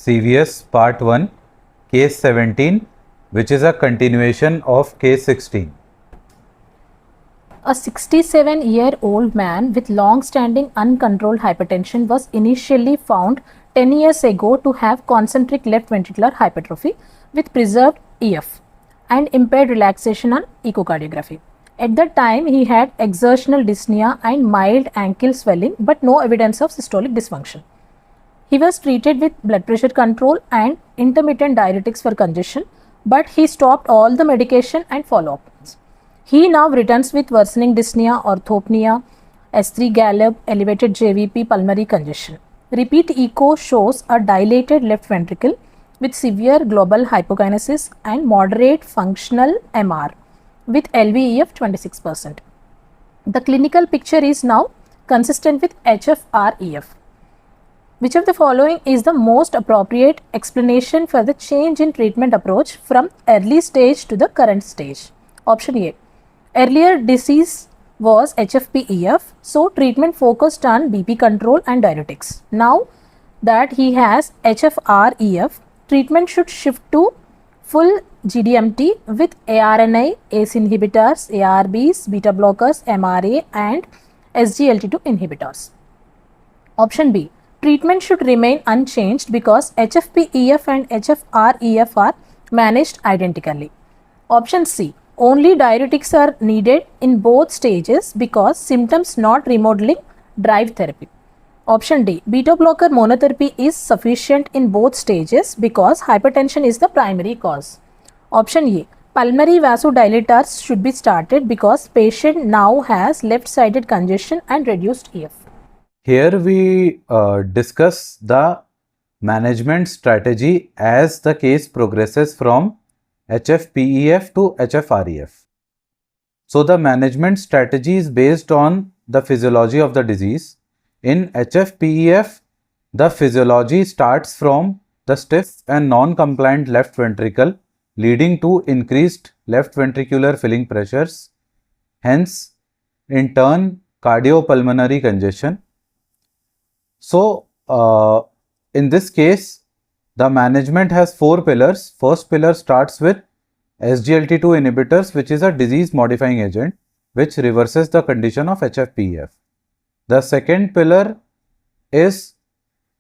CVS Part 1, Case 17, which is a continuation of Case 16. A 67-year-old man with long-standing uncontrolled hypertension was initially found 10 years ago to have concentric left ventricular hypertrophy with preserved EF and impaired relaxation on echocardiography. At that time, he had exertional dyspnea and mild ankle swelling but no evidence of systolic dysfunction. He was treated with blood pressure control and intermittent diuretics for congestion, but he stopped all the medication and follow-ups. He now returns with worsening dyspnea, orthopnea, S3 gallop, elevated JVP, pulmonary congestion. Repeat echo shows a dilated left ventricle with severe global hypokinesis and moderate functional MR with LVEF 26%. The clinical picture is now consistent with HFrEF. Which of the following is the most appropriate explanation for the change in treatment approach from early stage to the current stage? Option A. Earlier disease was HFpEF, so treatment focused on BP control and diuretics. Now that he has HFrEF, treatment should shift to full GDMT with ARNI, ACE inhibitors, ARBs, beta blockers, MRA and SGLT2 inhibitors. Option B. Treatment should remain unchanged because HFpEF and HFrEF are managed identically. Option C. Only diuretics are needed in both stages because symptoms not remodeling drive therapy. Option D. Beta blocker monotherapy is sufficient in both stages because hypertension is the primary cause. Option A. Pulmonary vasodilators should be started because patient now has left-sided congestion and reduced EF. Here we discuss the management strategy as the case progresses from HFpEF to HFrEF. So the management strategy is based on the physiology of the disease. In HFpEF, the physiology starts from the stiff and non-compliant left ventricle leading to increased left ventricular filling pressures, hence in turn cardiopulmonary congestion. So, in this case, the management has four pillars. First pillar starts with SGLT2 inhibitors, which is a disease modifying agent which reverses the condition of HFpEF. The second pillar is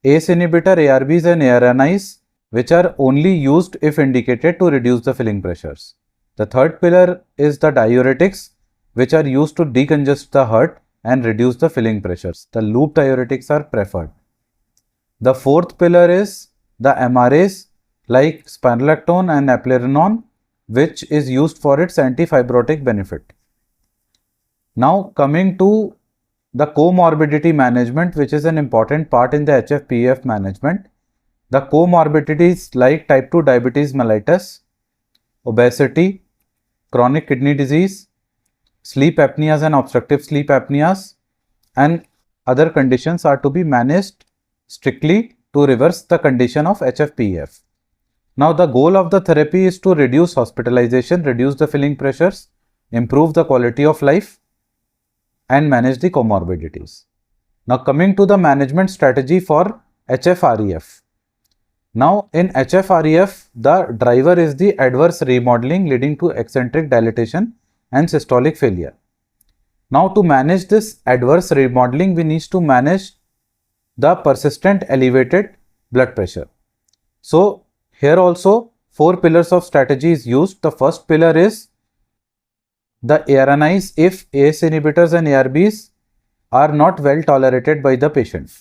ACE inhibitor, ARBs and ARNIs, which are only used if indicated to reduce the filling pressures. The third pillar is the diuretics, which are used to decongest the heart and reduce the filling pressures. The loop diuretics are preferred. The fourth pillar is the MRAs like spironolactone and eplerenone, which is used for its antifibrotic benefit. Now coming to the comorbidity management, which is an important part in the HFpEF management. The comorbidities like type 2 diabetes mellitus, obesity, chronic kidney disease, sleep apneas and obstructive sleep apneas and other conditions are to be managed strictly to reverse the condition of HFpEF. Now the goal of the therapy is to reduce hospitalization, reduce the filling pressures, improve the quality of life and manage the comorbidities. Now coming to the management strategy for HFrEF. Now in HFrEF, the driver is the adverse remodeling leading to eccentric dilatation and systolic failure. Now to manage this adverse remodeling, we need to manage the persistent elevated blood pressure. So here also 4 pillars of strategy is used. The first pillar is the ARNIs if ACE inhibitors and ARBs are not well tolerated by the patient.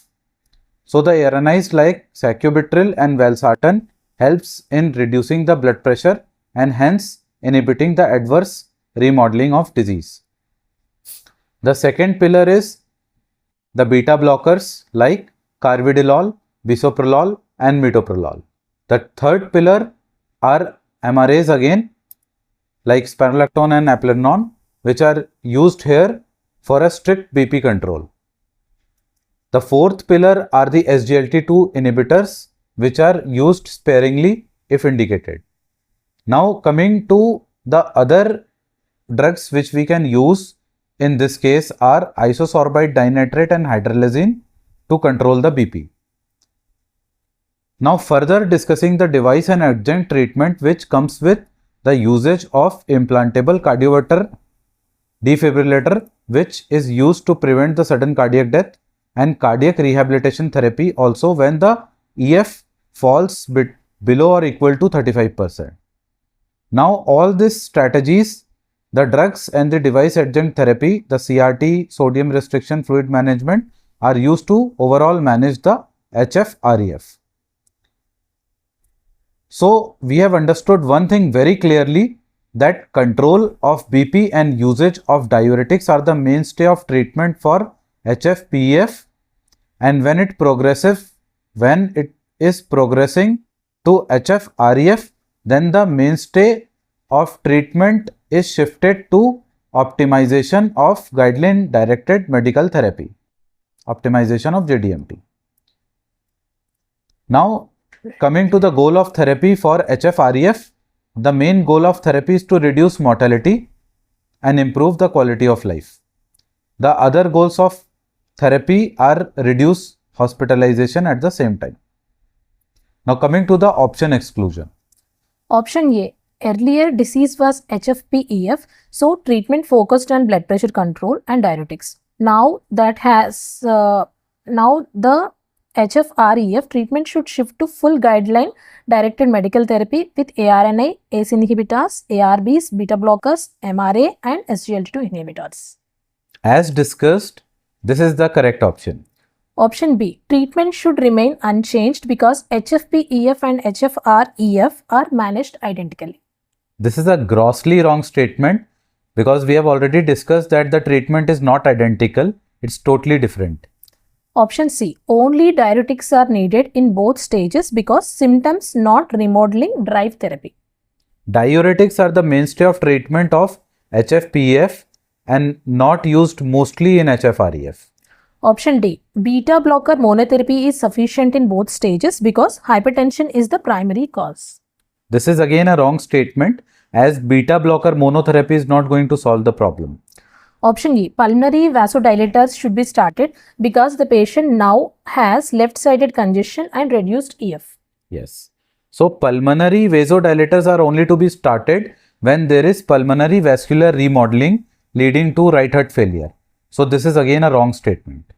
So the ARNIs like sacubitril and valsartan helps in reducing the blood pressure and hence inhibiting the adverse remodeling of disease. The second pillar is the beta blockers like carvedilol, bisoprolol and metoprolol. The third pillar are MRAs again like spironolactone and eplerenone, which are used here for a strict BP control. The fourth pillar are the SGLT2 inhibitors, which are used sparingly if indicated. Now coming to the other drugs which we can use in this case are isosorbide dinitrate and hydralazine to control the BP. Now further discussing the device and adjunct treatment which comes with the usage of implantable cardioverter defibrillator, which is used to prevent the sudden cardiac death, and cardiac rehabilitation therapy also when the EF falls below or equal to 35%. Now all these strategies, the drugs and the device adjunct therapy, the CRT, sodium restriction, fluid management, are used to overall manage the HFrEF. So we have understood one thing very clearly, that control of BP and usage of diuretics are the mainstay of treatment for HFpEF, and when it is progressing to HFrEF, then the mainstay of treatment is shifted to optimization of guideline directed medical therapy, optimization of GDMT. Now coming to the goal of therapy for HFrEF, the main goal of therapy is to reduce mortality and improve the quality of life. The other goals of therapy are reduce hospitalization at the same time. Now coming to the option exclusion. Option A. Earlier disease was HFpEF, so treatment focused on blood pressure control and diuretics. Now that has now the HFrEF treatment should shift to full guideline directed medical therapy with ARNI, ACE inhibitors, ARBs, beta blockers, MRA and SGLT2 inhibitors. As discussed, this is the correct option. Option B. Treatment should remain unchanged because HFpEF and HFrEF are managed identically. This is a grossly wrong statement because we have already discussed that the treatment is not identical, it's totally different. Option C. Only diuretics are needed in both stages because symptoms not remodeling drive therapy. Diuretics are the mainstay of treatment of HFpEF and not used mostly in HFrEF. Option D. Beta blocker monotherapy is sufficient in both stages because hypertension is the primary cause. This is again a wrong statement as beta blocker monotherapy is not going to solve the problem. Option E. Pulmonary vasodilators should be started because the patient now has left-sided congestion and reduced EF. Yes. So pulmonary vasodilators are only to be started when there is pulmonary vascular remodeling leading to right heart failure. So this is again a wrong statement.